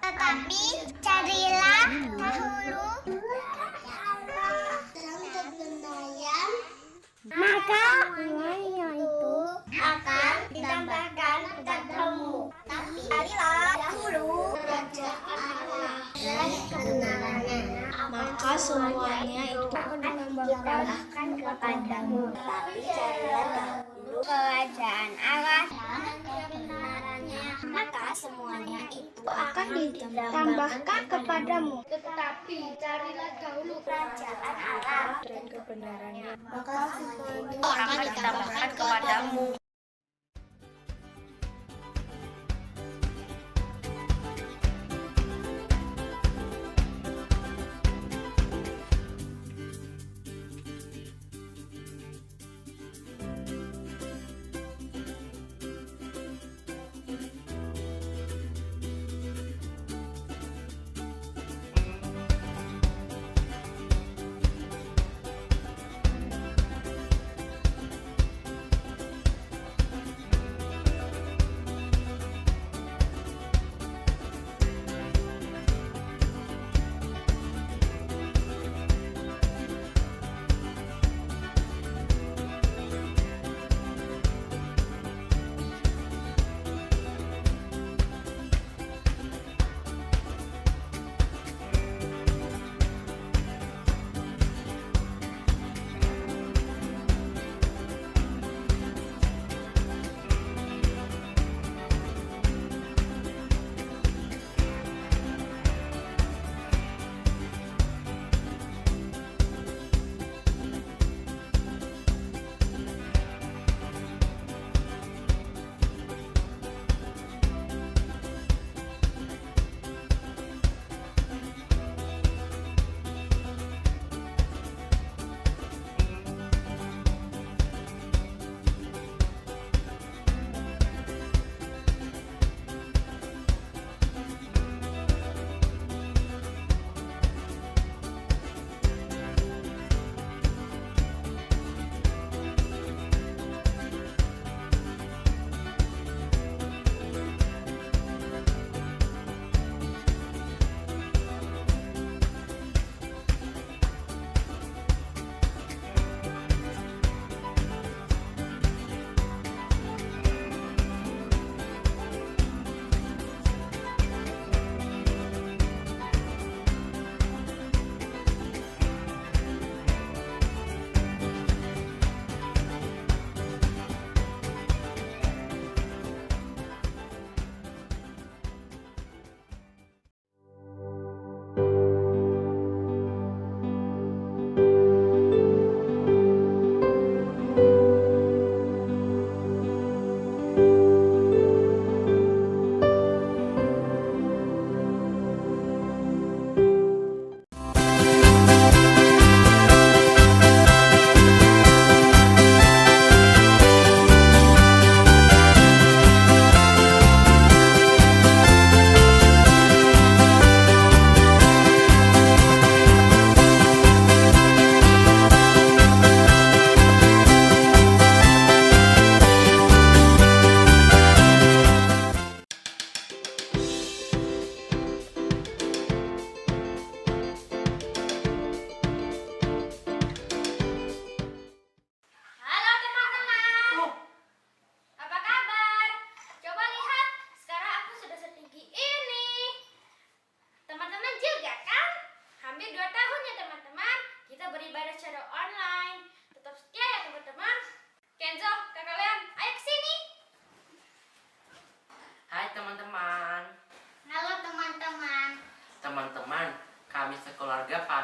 Tetapi carilah dahulu dalam kebenaran, maka semuanya itu akan ditambahkan kepadamu. Tapi carilah dahulu kerajaan Allah dan kebenarannya, maka semuanya itu akan ditambahkan kepadamu. Tapi carilah dahulu kerajaan Allah dan kebenarannya, maka semuanya itu akan ditambahkan kepadamu. Tetapi carilah dahulu Kerajaan Allah dan kebenarannya, maka semuanya akan ditambahkan kepadamu.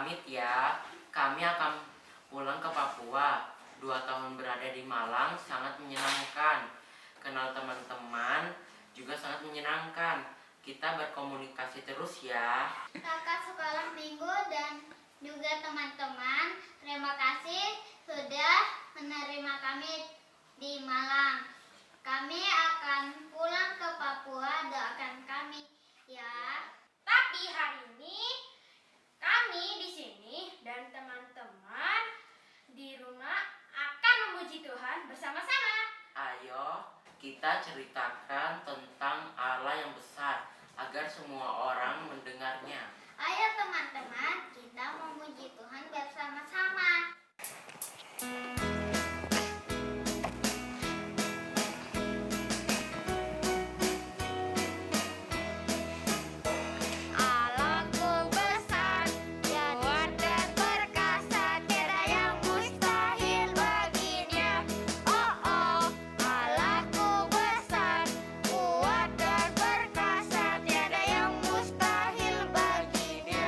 pamit ya. Kami akan pulang ke Papua. 2 tahun berada di Malang sangat menyenangkan. Kenal teman-teman juga sangat menyenangkan. Kita berkomunikasi terus ya. Kakak sekolah minggu dan juga teman-teman, terima kasih sudah menerima kami di Malang. Kami akan pulang ke Papua, doakan kami ya. Tapi hari ini kami di sini dan teman-teman di rumah akan memuji Tuhan bersama-sama. Ayo kita ceritakan tentang Allah yang besar agar semua orang mendengarnya. Ayo teman-teman, kita memuji Tuhan bersama-sama. Allahku besar, kuat dan perkasa, tiada yang mustahil baginya. Oh oh, Allahku besar, kuat dan perkasa, tiada yang mustahil baginya.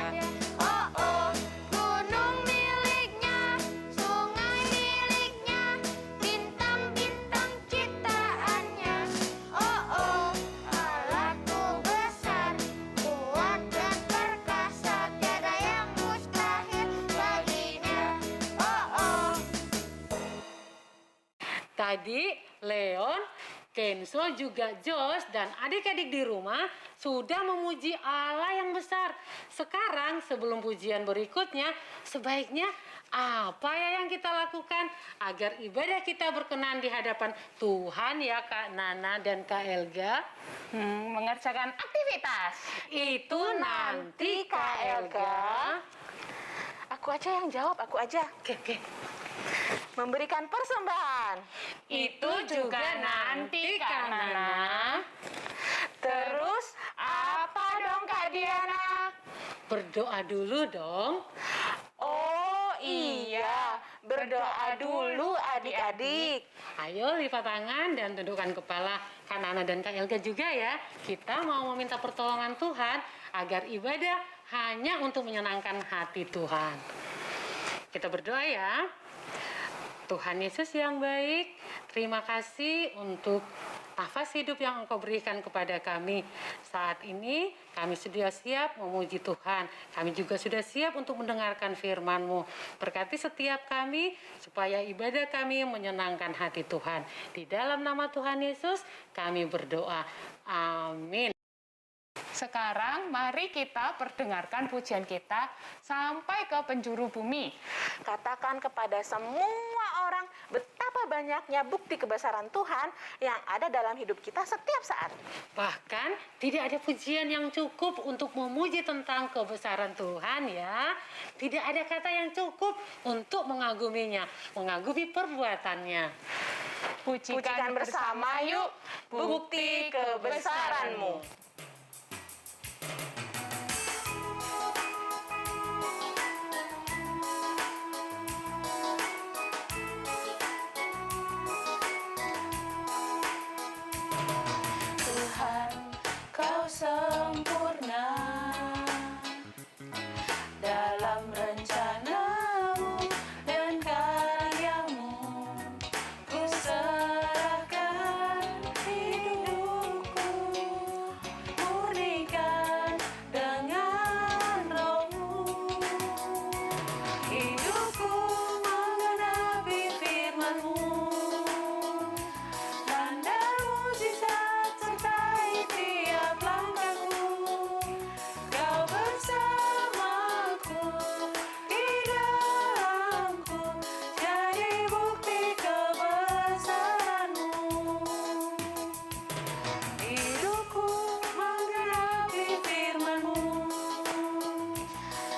Oh oh, gunung miliknya, sungai miliknya, bintang-bintang ciptaannya. Oh oh, Allahku besar, kuat dan perkasa, tiada yang mustahil baginya. Oh oh. Tadi Leon, Kenzo, juga Jos dan adik-adik di rumah sudah memuji Allah yang besar. Sekarang sebelum pujian berikutnya, sebaiknya apa ya yang kita lakukan agar ibadah kita berkenan di hadapan Tuhan ya Kak Nana dan Kak Elga? Mengerjakan aktivitas. Itu nanti Kak Elga. Aku aja yang jawab, aku aja. Oke. Memberikan persembahan. Itu juga nanti Kak Nana. Terus apa dong Kak Diana? Berdoa dulu dong. Oh iya, berdoa dulu adik-adik. Ayo lipat tangan dan tundukkan kepala. Kak Nana dan Kak Elga juga ya. Kita mau meminta pertolongan Tuhan agar ibadah hanya untuk menyenangkan hati Tuhan. Kita berdoa ya. Tuhan Yesus yang baik, terima kasih untuk nafas hidup yang Engkau berikan kepada kami. Saat ini kami sudah siap memuji Tuhan. Kami juga sudah siap untuk mendengarkan firman-Mu. Berkati setiap kami supaya ibadah kami menyenangkan hati Tuhan. Di dalam nama Tuhan Yesus kami berdoa. Amin. Sekarang mari kita perdengarkan pujian kita sampai ke penjuru bumi. Katakan kepada semua orang betapa banyaknya bukti kebesaran Tuhan yang ada dalam hidup kita setiap saat. Bahkan tidak ada pujian yang cukup untuk memuji tentang kebesaran Tuhan ya. Tidak ada kata yang cukup untuk mengaguminya, mengagumi perbuatannya. Pujikan bersama yuk bukti kebesaran-Mu. Tuhan, Kau sempurna dalam rencana-Mu dan karya-Mu. Ku serahkan hidupku, murnikan dengan Roh-Mu. Hidupku menggenapi firman-Mu, tanda mujizat sertai tiap langkahku. Kau bersamaku, di dalamku, jadi bukti kebesaran-Mu. Hidupku menggenapi firman-Mu,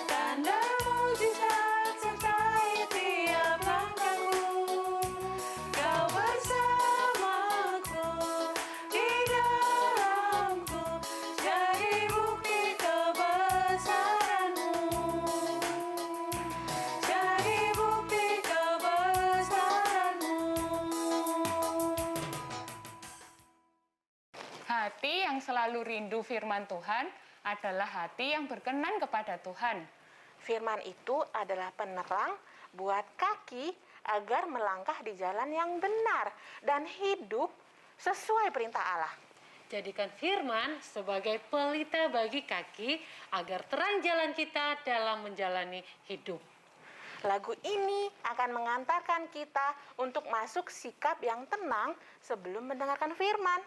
tanda mujizat sertai tiap langkahku. Kau bersamaku, di dalamku, jadi bukti kebesaran-Mu. Jadi bukti kebesaran-Mu. Hati yang selalu rindu firman Tuhan adalah hati yang berkenan kepada Tuhan. Firman itu adalah penerang buat kaki agar melangkah di jalan yang benar dan hidup sesuai perintah Allah. Jadikan firman sebagai pelita bagi kaki agar terang jalan kita dalam menjalani hidup. Lagu ini akan mengantarkan kita untuk masuk sikap yang tenang sebelum mendengarkan firman.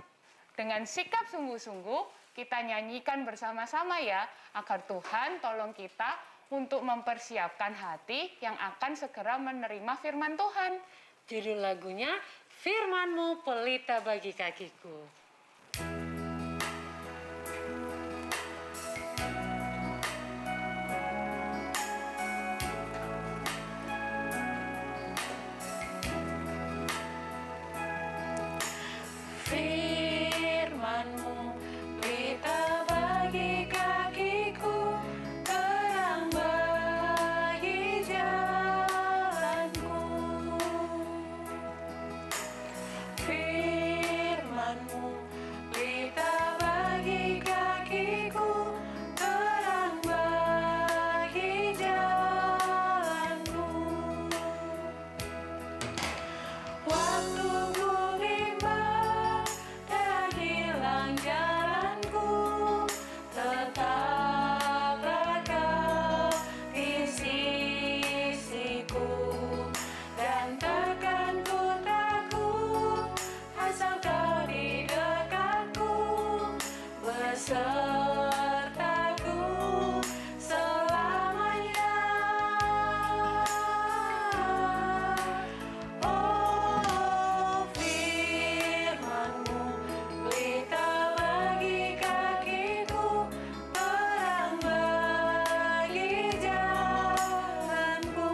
Dengan sikap sungguh-sungguh, kita nyanyikan bersama-sama ya, agar Tuhan tolong kita untuk mempersiapkan hati yang akan segera menerima firman Tuhan. Judul lagunya, Firman-Mu Pelita Bagi Kakiku. Firman-Mu pelita bagi kakiku, terang bagi jalanku. Firman-Mu pelita bagi kakiku, terang bagi jalanku. Waktu ku bimbang dan hilang jalanku, tetaplah Kau di sisiku, dan takkan ku takut asal Kau di dekatku, besertaku selamanya. Oh, firman-Mu pelita bagi kakiku, terang bagi jalanku.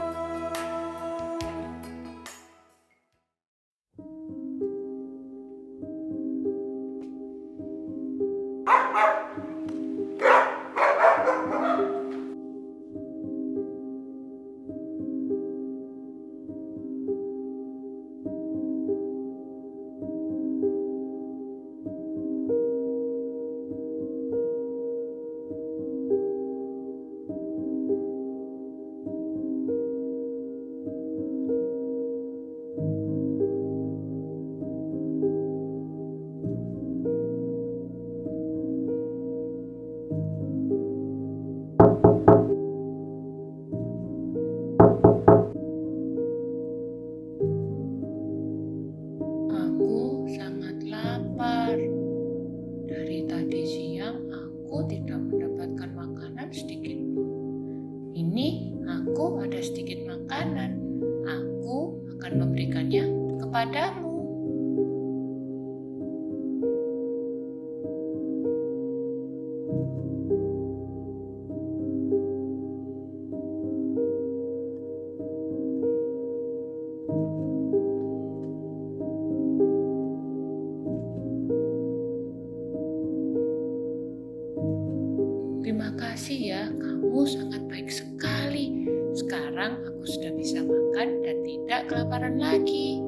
Aku sangat lapar. Dari tadi siang aku tidak mendapatkan makanan sedikit pun. Ini aku ada sedikit makanan. Aku akan memberikannya kepadamu. Terima kasih ya, kamu sangat baik sekali. Sekarang aku sudah bisa makan dan tidak kelaparan lagi.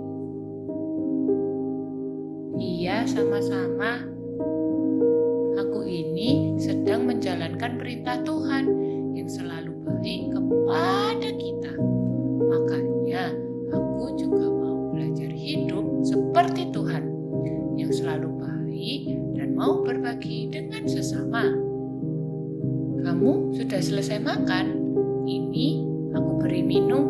Iya, sama-sama. Aku ini sedang menjalankan perintah Tuhan yang selalu baik kepada kita. Makanya aku juga mau belajar hidup seperti Tuhan yang selalu baik dan mau berbagi dengan sesama. Kamu sudah selesai makan? Ini aku beri minum.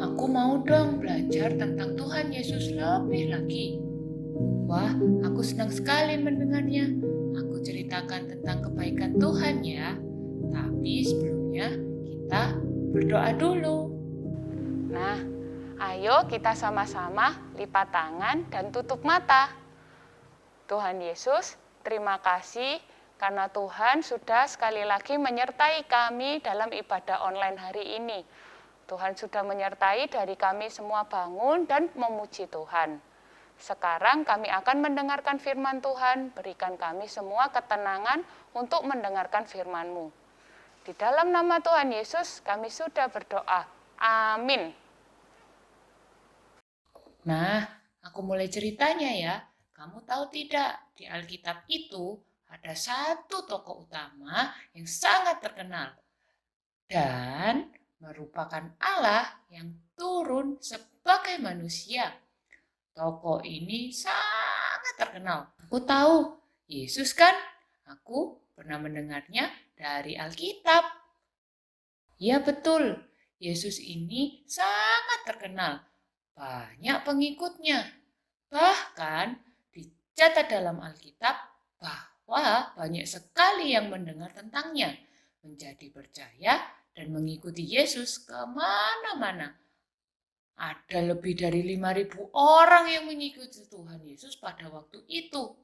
Aku mau dong belajar tentang Tuhan Yesus lebih lagi. Wah, aku senang sekali mendengarnya. Aku ceritakan tentang kebaikan Tuhan ya. Tapi sebelumnya kita berdoa dulu. Nah, ayo kita sama-sama lipat tangan dan tutup mata. Tuhan Yesus, terima kasih karena Tuhan sudah sekali lagi menyertai kami dalam ibadah online hari ini. Tuhan sudah menyertai dari kami semua bangun dan memuji Tuhan. Sekarang kami akan mendengarkan firman Tuhan, berikan kami semua ketenangan untuk mendengarkan firman-Mu. Di dalam nama Tuhan Yesus kami sudah berdoa. Amin. Nah, aku mulai ceritanya ya. Kamu tahu tidak, di Alkitab itu ada satu tokoh utama yang sangat terkenal dan merupakan Allah yang turun sebagai manusia. Tokoh ini sangat terkenal. Aku tahu, Yesus kan? Aku pernah mendengarnya dari Alkitab. Ya betul, Yesus ini sangat terkenal. Banyak pengikutnya. Bahkan dicatat dalam Alkitab bahwa banyak sekali yang mendengar tentangnya, menjadi percaya dan mengikuti Yesus kemana-mana. Ada lebih dari 5.000 orang yang mengikuti Tuhan Yesus pada waktu itu.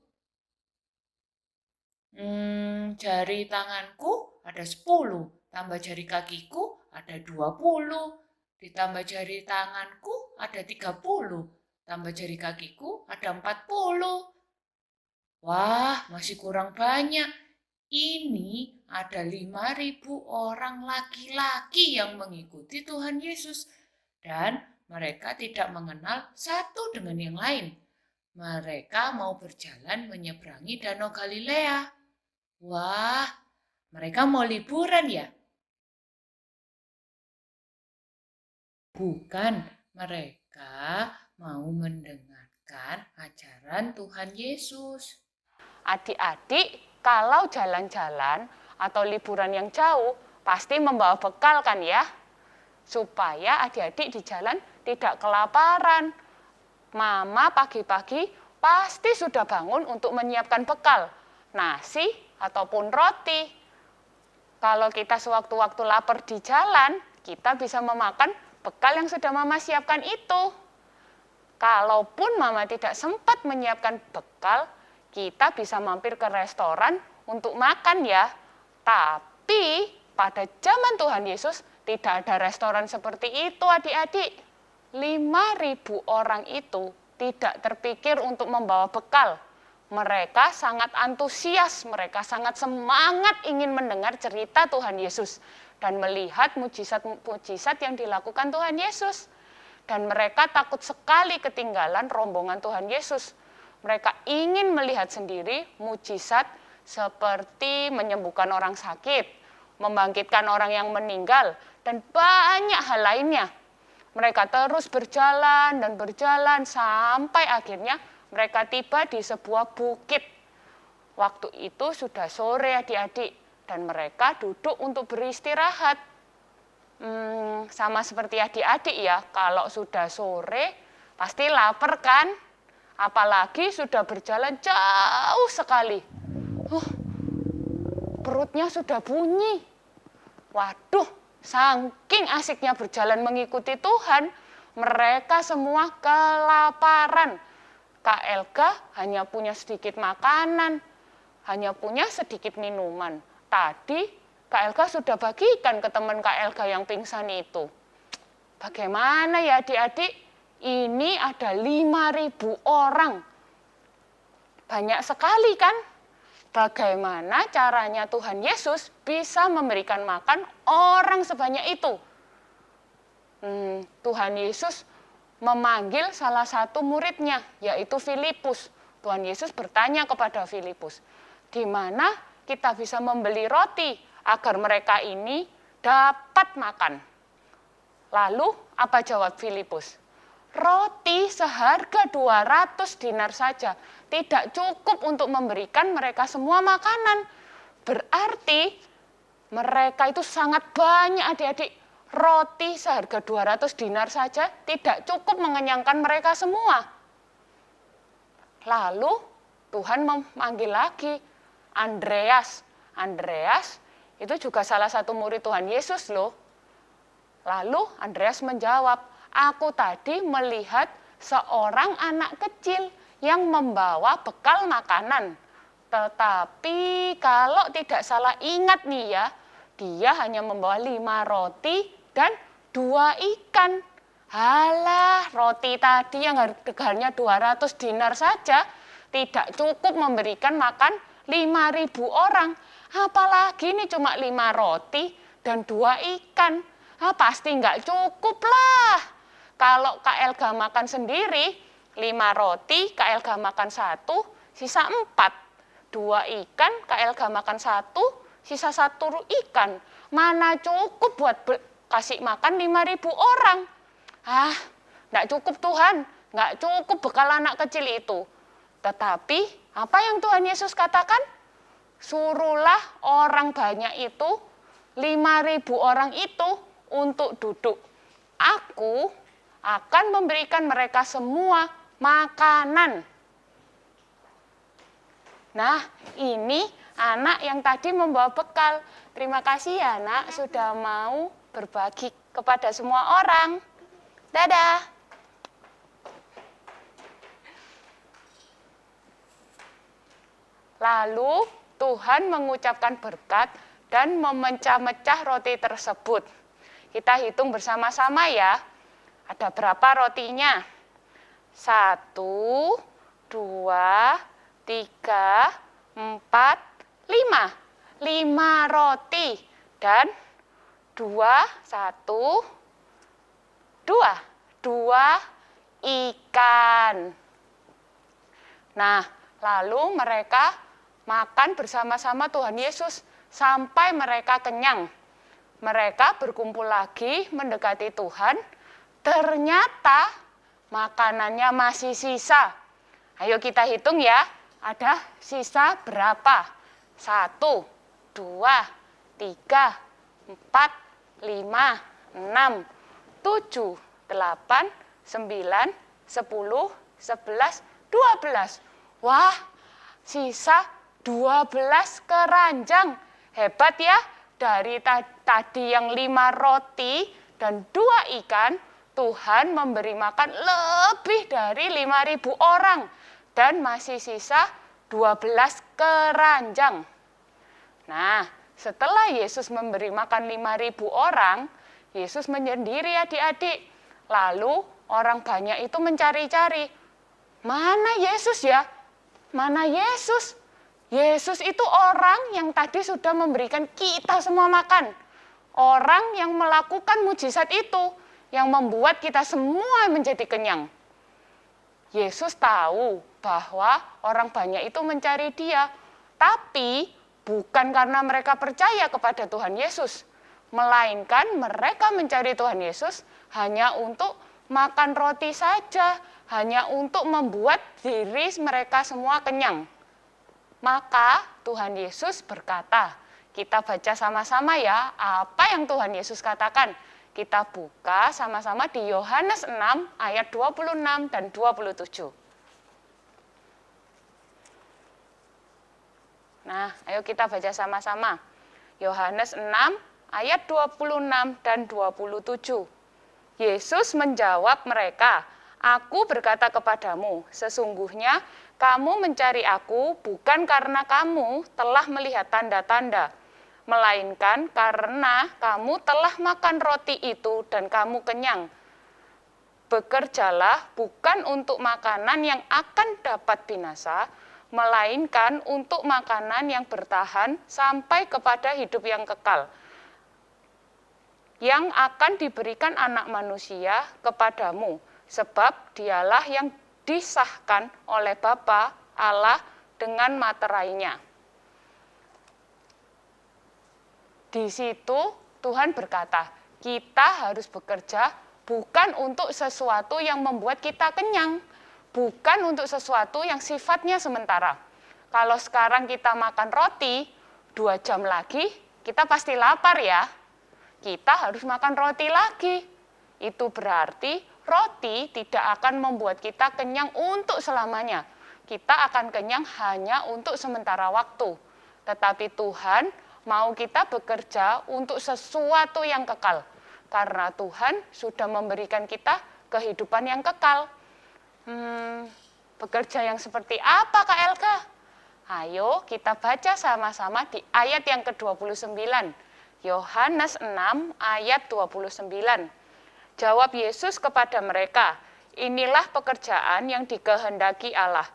Jari tanganku ada 10, tambah jari kakiku ada 20, ditambah jari tanganku ada 30, tambah jari kakiku ada 40. Wah, masih kurang banyak. Ini ada 5.000 orang laki-laki yang mengikuti Tuhan Yesus. Dan mereka tidak mengenal satu dengan yang lain. Mereka mau berjalan menyeberangi Danau Galilea. Wah, mereka mau liburan ya? Bukan, mereka mau mendengarkan ajaran Tuhan Yesus. Adik-adik, kalau jalan-jalan atau liburan yang jauh, pasti membawa bekal kan ya? Supaya adik-adik di jalan tidak kelaparan. Mama pagi-pagi pasti sudah bangun untuk menyiapkan bekal, nasi ataupun roti. Kalau kita sewaktu-waktu lapar di jalan, kita bisa memakan bekal yang sudah Mama siapkan itu. Kalaupun Mama tidak sempat menyiapkan bekal, kita bisa mampir ke restoran untuk makan ya. Tapi pada zaman Tuhan Yesus tidak ada restoran seperti itu adik-adik. 5.000 orang itu tidak terpikir untuk membawa bekal. Mereka sangat antusias, mereka sangat semangat ingin mendengar cerita Tuhan Yesus dan melihat mujizat-mujizat yang dilakukan Tuhan Yesus. Dan mereka takut sekali ketinggalan rombongan Tuhan Yesus. Mereka ingin melihat sendiri mujizat seperti menyembuhkan orang sakit, membangkitkan orang yang meninggal, dan banyak hal lainnya. Mereka terus berjalan dan berjalan sampai akhirnya mereka tiba di sebuah bukit. Waktu itu sudah sore adik-adik dan mereka duduk untuk beristirahat. Sama seperti adik-adik ya, kalau sudah sore pasti lapar kan? Apalagi sudah berjalan jauh sekali. Perutnya sudah bunyi. Waduh, saking asiknya berjalan mengikuti Tuhan, mereka semua kelaparan. Kak Elga hanya punya sedikit makanan, hanya punya sedikit minuman. Tadi Kak Elga sudah bagikan ke teman Kak Elga yang pingsan itu. Bagaimana ya adik-adik? Ini ada 5.000 orang. Banyak sekali kan? Bagaimana caranya Tuhan Yesus bisa memberikan makan orang sebanyak itu? Tuhan Yesus memanggil salah satu muridnya, yaitu Filipus. Tuhan Yesus bertanya kepada Filipus, di mana kita bisa membeli roti agar mereka ini dapat makan? Lalu apa jawab Filipus? Roti seharga 200 dinar saja tidak cukup untuk memberikan mereka semua makanan. Berarti mereka itu sangat banyak adik-adik. Roti seharga 200 dinar saja tidak cukup mengenyangkan mereka semua. Lalu Tuhan memanggil lagi Andreas. Andreas itu juga salah satu murid Tuhan Yesus loh. Lalu Andreas menjawab, aku tadi melihat seorang anak kecil yang membawa bekal makanan. Tetapi kalau tidak salah ingat nih ya, dia hanya membawa 5 roti dan 2 ikan. Halah, roti tadi yang harganya 200 dinar saja tidak cukup memberikan makan 5.000 orang. Apalagi ini cuma 5 roti dan 2 ikan. Pasti nggak cukup lah. Kalau Kak Elga makan sendiri, 5 roti, Kak Elga makan 1, sisa 4. 2 ikan, Kak Elga makan 1, sisa 1 ikan. Mana cukup buat kasih makan 5.000 orang. Nggak cukup Tuhan, nggak cukup bekal anak kecil itu. Tetapi apa yang Tuhan Yesus katakan? Suruhlah orang banyak itu, 5.000 orang itu untuk duduk. Aku akan memberikan mereka semua makanan. Nah, ini anak yang tadi membawa bekal. Terima kasih ya nak, sudah mau berbagi kepada semua orang. Dadah. Lalu Tuhan mengucapkan berkat dan memecah-mecah roti tersebut. Kita hitung bersama-sama ya. Ada berapa rotinya? 1, 2, 3, 4, 5. 5 roti dan 2 ikan. Nah, lalu mereka makan bersama-sama Tuhan Yesus sampai mereka kenyang. Mereka berkumpul lagi mendekati Tuhan, ternyata makanannya masih sisa. Ayo kita hitung ya, ada sisa berapa? 1, 2, 3, 4, 5, 6, 7, 8, 9, 10, 11, 12. Wah, sisa 12 keranjang. Hebat ya, dari tadi yang 5 roti dan 2 ikan, Tuhan memberi makan lebih dari 5.000 orang. Dan masih sisa 12 keranjang. Nah, setelah Yesus memberi makan 5.000 orang, Yesus menyendiri adik-adik. Lalu orang banyak itu mencari-cari, mana Yesus ya? Mana Yesus? Yesus itu orang yang tadi sudah memberikan kita semua makan. Orang yang melakukan mujizat itu, yang membuat kita semua menjadi kenyang. Yesus tahu bahwa orang banyak itu mencari dia, tapi bukan karena mereka percaya kepada Tuhan Yesus, melainkan mereka mencari Tuhan Yesus hanya untuk makan roti saja, hanya untuk membuat diri mereka semua kenyang. Maka Tuhan Yesus berkata, kita baca sama-sama ya, apa yang Tuhan Yesus katakan. Kita buka sama-sama di Yohanes 6 ayat 26 dan 27. Nah, ayo kita baca sama-sama. Yohanes 6 ayat 26 dan 27. Yesus menjawab mereka, Aku berkata kepadamu, sesungguhnya kamu mencari aku bukan karena kamu telah melihat tanda-tanda, melainkan karena kamu telah makan roti itu dan kamu kenyang. Bekerjalah bukan untuk makanan yang akan dapat binasa, melainkan untuk makanan yang bertahan sampai kepada hidup yang kekal, yang akan diberikan anak manusia kepadamu, sebab dialah yang disahkan oleh Bapa Allah dengan materainya. Di situ Tuhan berkata, kita harus bekerja bukan untuk sesuatu yang membuat kita kenyang, bukan untuk sesuatu yang sifatnya sementara. Kalau sekarang kita makan roti, 2 jam lagi kita pasti lapar ya. Kita harus makan roti lagi. Itu berarti roti tidak akan membuat kita kenyang untuk selamanya. Kita akan kenyang hanya untuk sementara waktu. Tetapi Tuhan mau kita bekerja untuk sesuatu yang kekal. Karena Tuhan sudah memberikan kita kehidupan yang kekal. Bekerja yang seperti apa Kak Elga? Ayo kita baca sama-sama di ayat yang ke-29. Yohanes 6 ayat 29. Jawab Yesus kepada mereka, inilah pekerjaan yang dikehendaki Allah,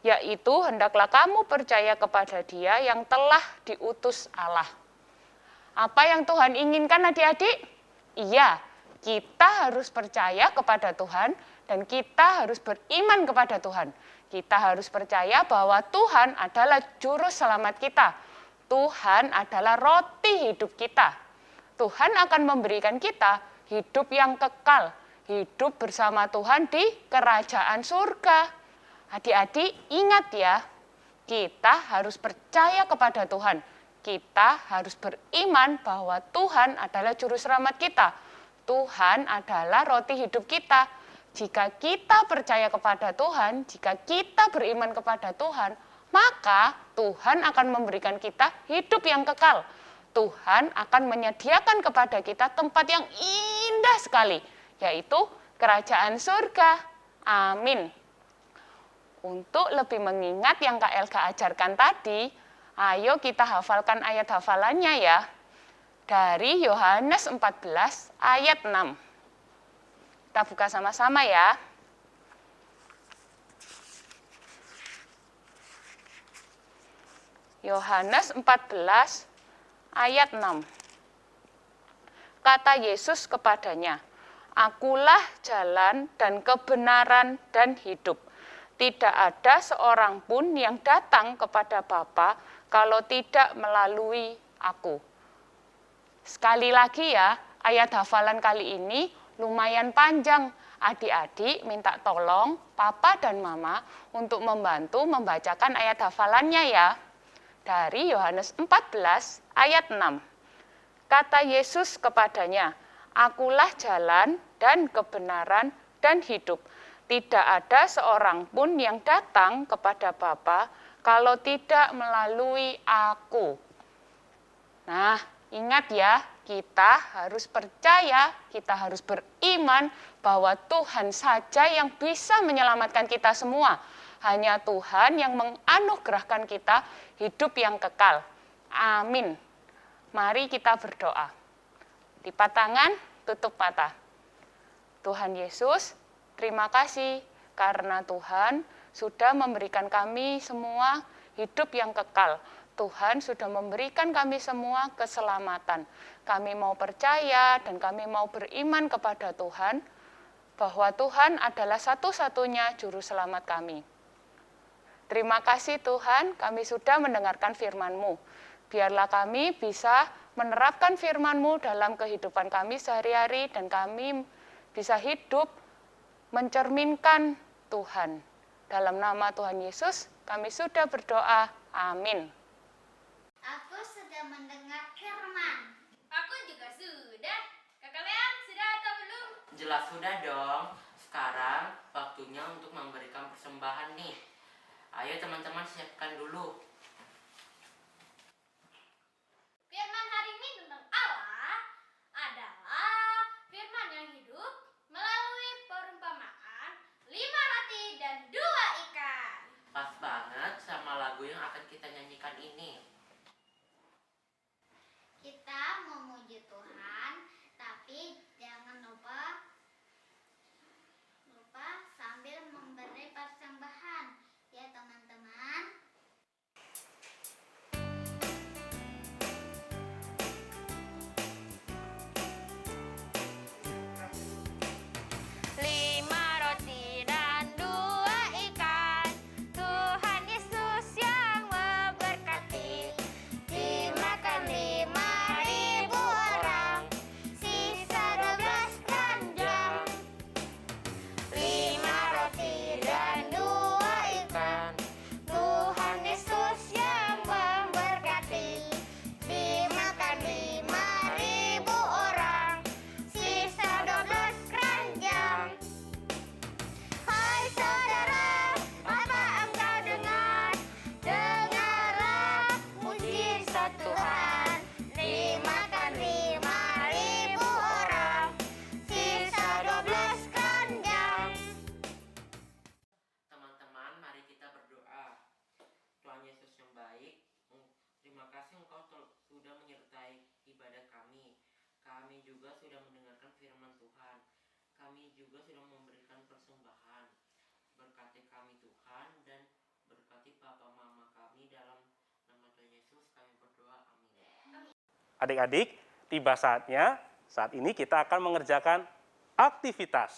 yaitu hendaklah kamu percaya kepada Dia yang telah diutus Allah. Apa yang Tuhan inginkan adik-adik? Iya, kita harus percaya kepada Tuhan dan kita harus beriman kepada Tuhan. Kita harus percaya bahwa Tuhan adalah juru selamat kita. Tuhan adalah roti hidup kita. Tuhan akan memberikan kita hidup yang kekal, hidup bersama Tuhan di kerajaan surga. Adik-adik ingat ya, kita harus percaya kepada Tuhan. Kita harus beriman bahwa Tuhan adalah juru selamat kita. Tuhan adalah roti hidup kita. Jika kita percaya kepada Tuhan, jika kita beriman kepada Tuhan, maka Tuhan akan memberikan kita hidup yang kekal. Tuhan akan menyediakan kepada kita tempat yang indah sekali, yaitu kerajaan surga. Amin. Untuk lebih mengingat yang Kak Elga ajarkan tadi, ayo kita hafalkan ayat hafalannya ya. Dari Yohanes 14 ayat 6. Kita buka sama-sama ya. Yohanes 14 ayat 6. Kata Yesus kepadanya, Akulah jalan dan kebenaran dan hidup. Tidak ada seorang pun yang datang kepada Bapa kalau tidak melalui aku. Sekali lagi ya, ayat hafalan kali ini lumayan panjang. Adik-adik minta tolong Papa dan Mama untuk membantu membacakan ayat hafalannya ya. Dari Yohanes 14 ayat 6. Kata Yesus kepadanya, Akulah jalan dan kebenaran dan hidup. Tidak ada seorang pun yang datang kepada Bapa kalau tidak melalui aku. Nah, ingat ya, kita harus percaya, kita harus beriman bahwa Tuhan saja yang bisa menyelamatkan kita semua. Hanya Tuhan yang menganugerahkan kita hidup yang kekal. Amin. Mari kita berdoa. Lipat tangan, tutup mata. Tuhan Yesus, terima kasih karena Tuhan sudah memberikan kami semua hidup yang kekal. Tuhan sudah memberikan kami semua keselamatan. Kami mau percaya dan kami mau beriman kepada Tuhan bahwa Tuhan adalah satu-satunya juru selamat kami. Terima kasih Tuhan, kami sudah mendengarkan firman-Mu. Biarlah kami bisa menerapkan firman-Mu dalam kehidupan kami sehari-hari dan kami bisa hidup mencerminkan Tuhan. Dalam nama Tuhan Yesus, kami sudah berdoa. Amin. Aku sudah mendengar firman. Aku juga sudah. Kakak Leon, sudah atau belum? Jelas sudah dong. Sekarang waktunya untuk memberikan persembahan nih. Ayo teman-teman siapkan dulu. Firman hari ini tentang Allah adalah firman yang hidup melalui perumpamaan 5 roti dan 2 ikan. Pas banget sama lagu yang akan kita nyanyikan ini. Kita memuji Tuhan, tapi jangan lupa sambil memberi persembahan. Ya teman-teman. Terima kasih Engkau sudah menyertai ibadah kami. Kami juga sudah mendengarkan firman Tuhan. Kami juga sudah memberikan persembahan. Berkati kami Tuhan dan berkati papa mama kami dalam nama Tuhan Yesus kami berdoa. Amin. Adik-adik, tiba saatnya saat ini kita akan mengerjakan aktivitas.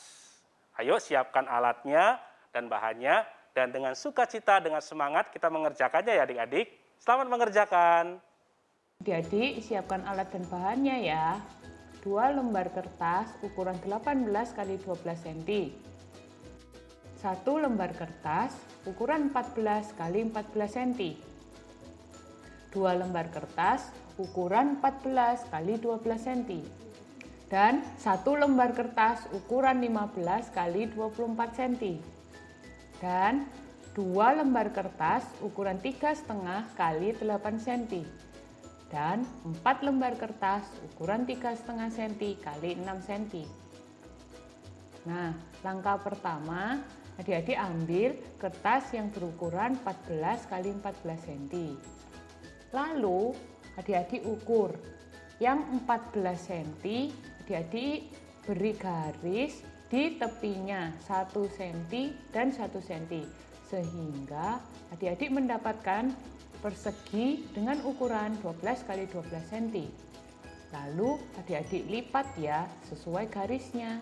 Ayo siapkan alatnya dan bahannya dan dengan sukacita, dengan semangat kita mengerjakannya ya adik-adik. Selamat mengerjakan. Adik-adik, siapkan alat dan bahannya ya. 2 lembar kertas ukuran 18 x 12 cm. 1 lembar kertas ukuran 14 x 14 cm. 2 lembar kertas ukuran 14 x 12 cm. Dan 1 lembar kertas ukuran 15 x 24 cm. Dan 2 lembar kertas ukuran 3,5 x 8 cm. Dan 4 lembar kertas ukuran 3,5 cm x 6 cm. Nah, langkah pertama, adik-adik ambil kertas yang berukuran 14 x 14 cm. Lalu, adik-adik ukur yang 14 cm, adik-adik beri garis di tepinya 1 cm dan 1 cm. Sehingga adik-adik mendapatkan persegi dengan ukuran 12 x 12 cm. Lalu adik-adik lipat ya sesuai garisnya.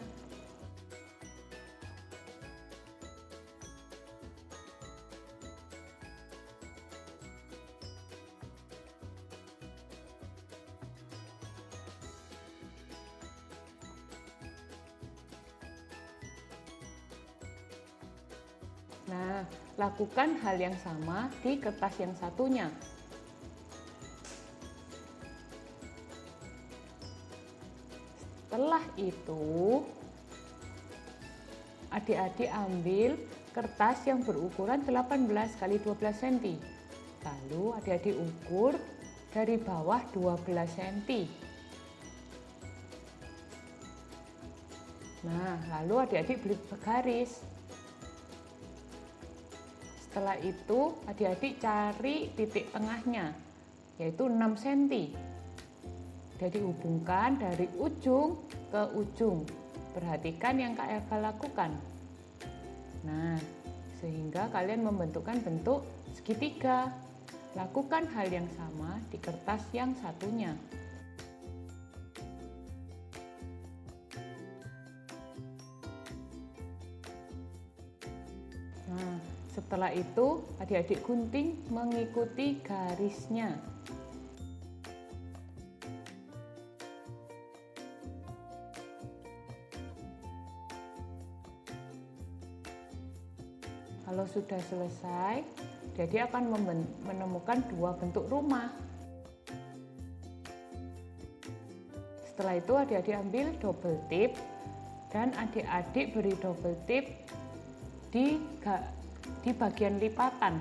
Nah, lakukan hal yang sama di kertas yang satunya. Setelah itu, adik-adik ambil kertas yang berukuran 18 x 12 cm. Lalu adik-adik ukur dari bawah 12 cm. Nah, lalu adik-adik beri garis. Setelah itu, adik-adik cari titik tengahnya, yaitu 6 cm. Jadi hubungkan dari ujung ke ujung. Perhatikan yang Kak Elga lakukan. Nah, sehingga kalian membentukkan bentuk segitiga. Lakukan hal yang sama di kertas yang satunya. Nah, setelah itu, adik-adik gunting mengikuti garisnya. Kalau sudah selesai, adik-adik akan menemukan 2 bentuk rumah. Setelah itu, adik-adik ambil double tip dan adik-adik beri double tip di bagian lipatan.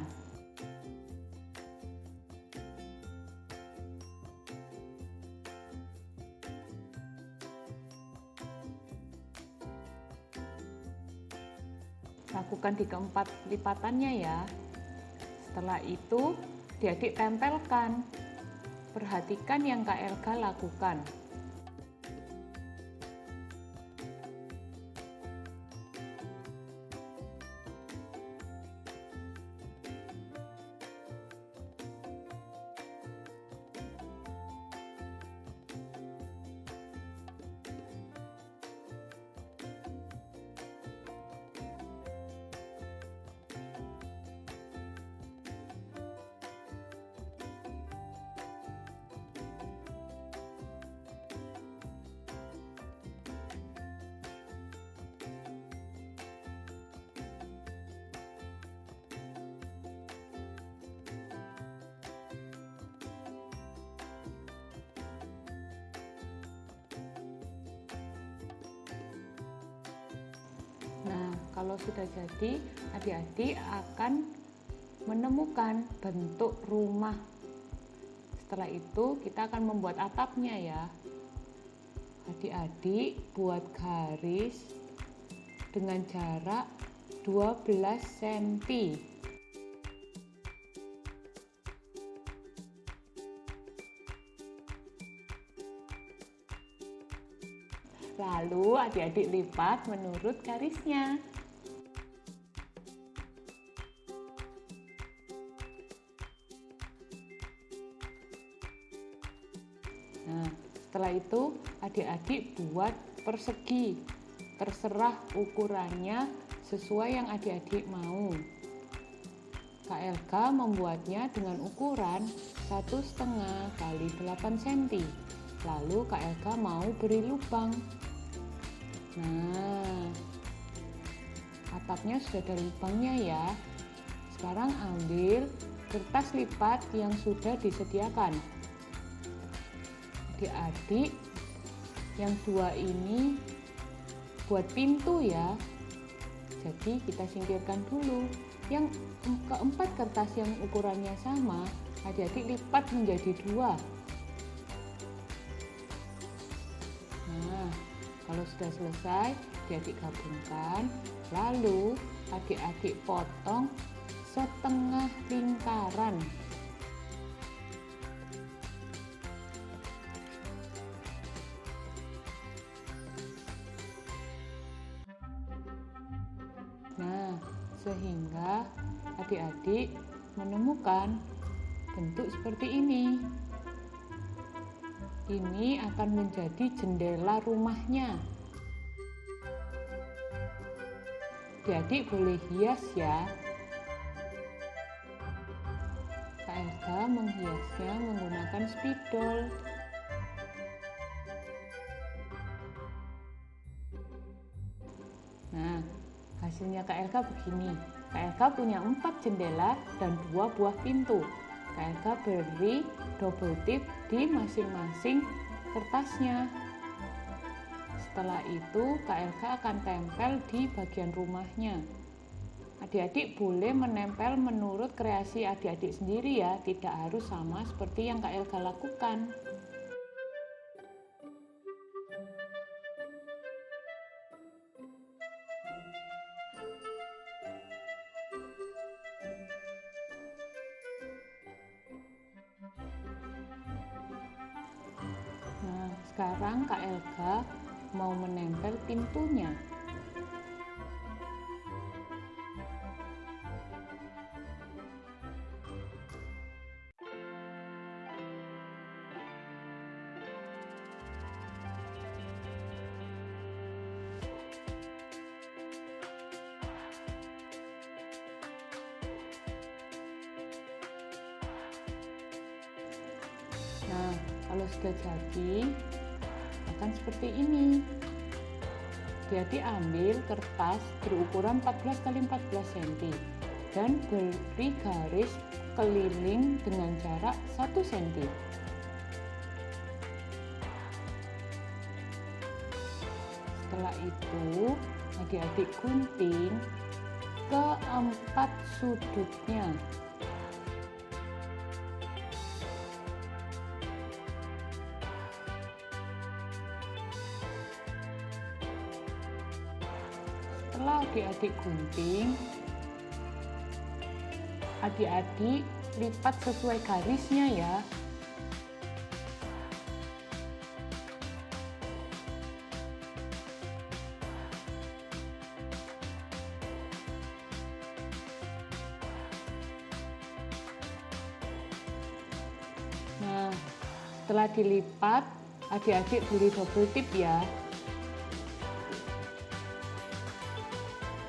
Lakukan di keempat lipatannya ya. Setelah itu, adik-adik tempelkan. Perhatikan yang Kak Elga lakukan. Nah, kalau sudah jadi, adik-adik akan menemukan bentuk rumah. Setelah itu, kita akan membuat atapnya ya. Adik-adik buat garis dengan jarak 12 cm. Lalu adik-adik lipat menurut garisnya. Nah, setelah itu adik-adik buat persegi. Terserah ukurannya sesuai yang adik-adik mau. Kak Elga membuatnya dengan ukuran 1,5 kali 8 cm. Lalu Kak Elga mau beri lubang. Nah, atapnya sudah ada lubangnya ya. Sekarang ambil kertas lipat yang sudah disediakan. Adik-adik, yang 2 ini buat pintu ya. Jadi kita singkirkan dulu. Yang keempat kertas yang ukurannya sama, adik-adik lipat menjadi 2. Nah, kalau sudah selesai, adik-adik gabungkan. Lalu adik-adik potong setengah lingkaran. Nah, sehingga adik-adik menemukan bentuk seperti ini. Ini akan menjadi jendela rumahnya. Adik-adik boleh hias ya. Kak Elga menghiasnya menggunakan spidol. Nah, hasilnya Kak Elga begini. Kak Elga punya 4 jendela dan 2 buah pintu. Kak Elga beri double tip di masing-masing kertasnya. Setelah itu Kak Elga akan tempel di bagian rumahnya. Adik-adik boleh menempel menurut kreasi adik-adik sendiri ya, tidak harus sama seperti yang Kak Elga lakukan. Nah, sekarang Kak Elga mau menempel pintunya. Nah, kalau sudah jadi akan seperti ini. Jadi ambil kertas berukuran 14 x 14 cm dan beri garis keliling dengan jarak 1 cm. Setelah itu adik-adik gunting keempat sudutnya. Setelah adik-adik gunting, adik-adik lipat sesuai garisnya ya. Nah, setelah dilipat, adik-adik beri double tip ya.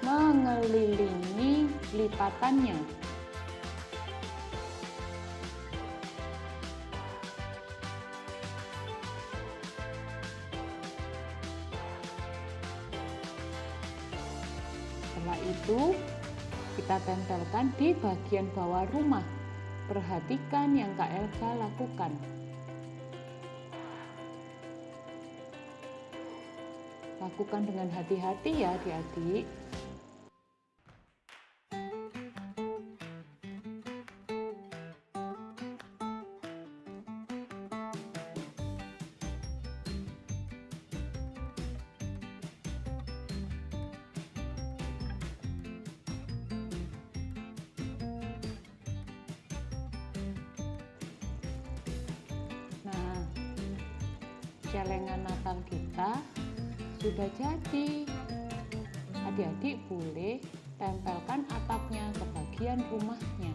Mengelilingi lipatannya. Setelah itu, kita tempelkan di bagian bawah rumah. Perhatikan yang Kak Elga lakukan. Lakukan dengan hati-hati ya adik-adik. Nah, celengan Natal kita sudah jadi. Adik-adik boleh tempelkan atapnya ke bagian rumahnya.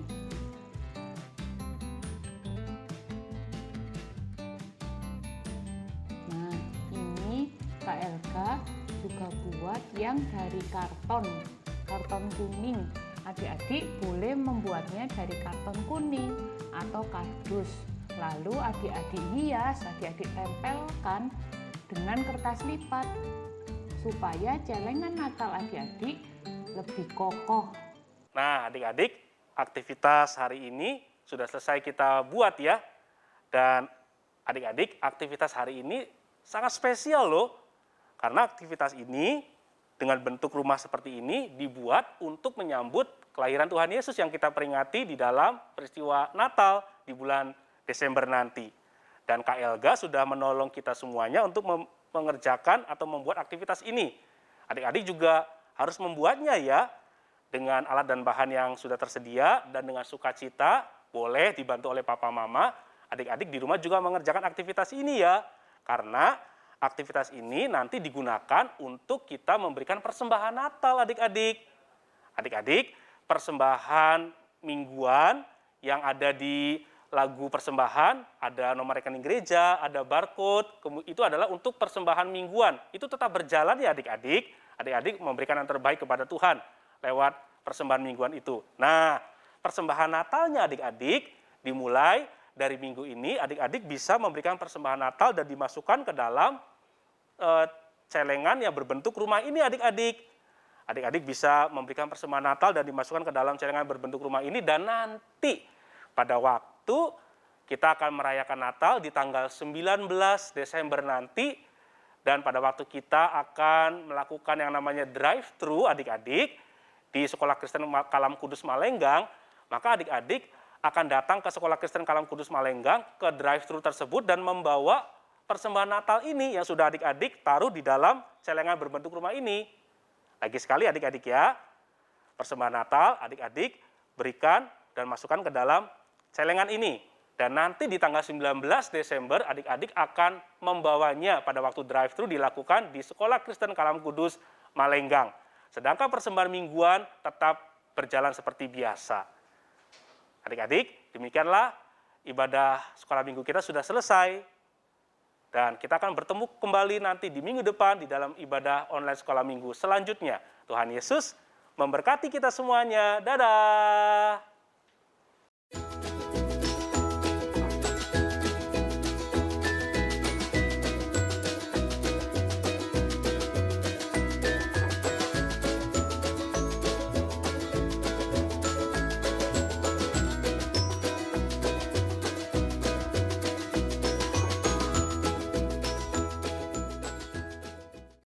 Nah, ini Kak Elga juga buat yang dari karton kuning. Adik-adik boleh membuatnya dari karton kuning atau kardus. Lalu adik-adik hias, adik-adik tempelkan dengan kertas lipat supaya celengan Natal adik-adik lebih kokoh. Nah, adik-adik, aktivitas hari ini sudah selesai kita buat ya. Dan adik-adik, aktivitas hari ini sangat spesial loh. Karena aktivitas ini dengan bentuk rumah seperti ini dibuat untuk menyambut kelahiran Tuhan Yesus yang kita peringati di dalam peristiwa Natal di bulan Desember nanti. Dan Kak Elga sudah menolong kita semuanya untuk mengerjakan atau membuat aktivitas ini. Adik-adik juga harus membuatnya ya, dengan alat dan bahan yang sudah tersedia dan dengan sukacita, boleh dibantu oleh papa mama. Adik-adik di rumah juga mengerjakan aktivitas ini ya, karena aktivitas ini nanti digunakan untuk kita memberikan persembahan Natal adik-adik. Adik-adik, persembahan mingguan yang ada di lagu persembahan, ada nomor rekening gereja, ada barcode, itu adalah untuk persembahan mingguan. Itu tetap berjalan ya adik-adik. Adik-adik memberikan yang terbaik kepada Tuhan lewat persembahan mingguan itu. Nah, persembahan Natalnya adik-adik dimulai dari minggu ini, adik-adik bisa memberikan persembahan Natal dan dimasukkan ke dalam celengan yang berbentuk rumah ini adik-adik. Adik-adik bisa memberikan persembahan Natal dan dimasukkan ke dalam celengan berbentuk rumah ini, dan nanti pada waktu kita akan merayakan Natal di tanggal 19 Desember nanti, dan pada waktu kita akan melakukan yang namanya drive-thru adik-adik di Sekolah Kristen Kalam Kudus Malenggang, maka adik-adik akan datang ke Sekolah Kristen Kalam Kudus Malenggang ke drive-thru tersebut dan membawa persembahan Natal ini yang sudah adik-adik taruh di dalam celengan berbentuk rumah ini. Lagi sekali adik-adik ya, persembahan Natal adik-adik berikan dan masukkan ke dalam celengan ini. Dan nanti di tanggal 19 Desember adik-adik akan membawanya pada waktu drive-thru dilakukan di Sekolah Kristen Kalam Kudus Malenggang. Sedangkan persembahan mingguan tetap berjalan seperti biasa. Adik-adik, demikianlah ibadah sekolah minggu kita sudah selesai. Dan kita akan bertemu kembali nanti di minggu depan di dalam ibadah online sekolah minggu selanjutnya. Tuhan Yesus memberkati kita semuanya. Dadah!